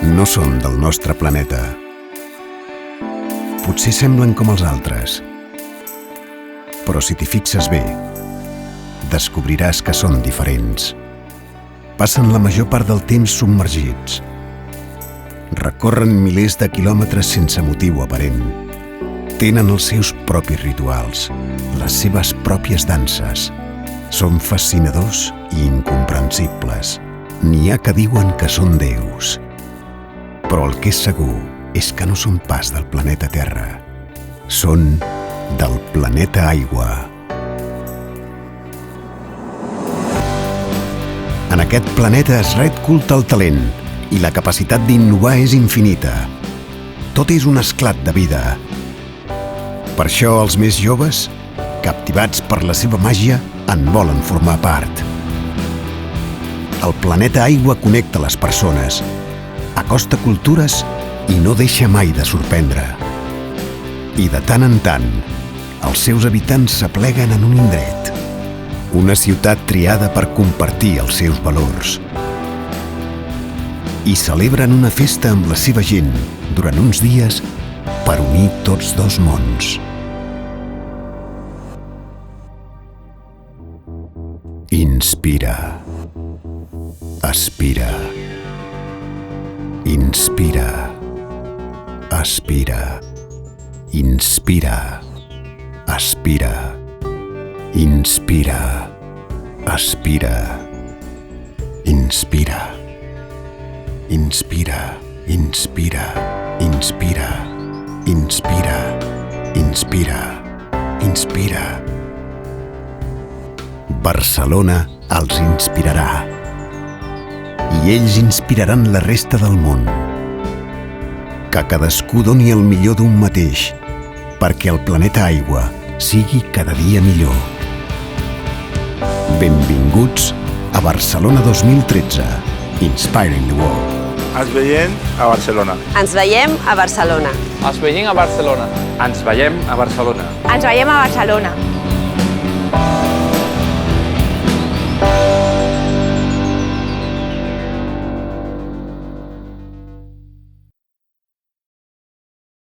no són del nostre planeta. Potser semblen com els altres, però si t'hi fixes bé, descobriràs que són diferents. Passen la major part del temps submergits. Recorren milers de quilòmetres sense motiu aparent. Tenen els seus propis rituals, les seves pròpies danses. Són fascinadors i incomprensibles. N'hi ha que diuen que són déus. Però el que és segur és que no són pas del planeta Terra. Són del planeta Aigua. En aquest planeta es ret culte al talent i la capacitat d'innovar és infinita. Tot és un esclat de vida. Per això els més joves, captivats per la seva màgia, en volen formar part. El planeta Aigua connecta les persones, acosta cultures i no deixa mai de sorprendre. I de tant en tant, els seus habitants s'apleguen en un indret, una ciutat triada per compartir els seus valors. I celebren una festa amb la seva gent durant uns dies per unir tots dos mons. Inspira. Aspira. Inspira. Aspira. Inspira. Aspira. Inspira. Aspira. Inspira. Inspira. Inspira. Inspira. Inspira. Inspira. Inspira. Barcelona els inspirarà. I ells inspiraran la resta del món. Que cadascú doni el millor d'un mateix, perquè el planeta Aigua sigui cada dia millor. Benvinguts a Barcelona 2013. Inspiring the World. Ens veiem a Barcelona. Ens veiem a Barcelona. Ens veiem a Barcelona. Ens veiem a Barcelona. Ens veiem a Barcelona.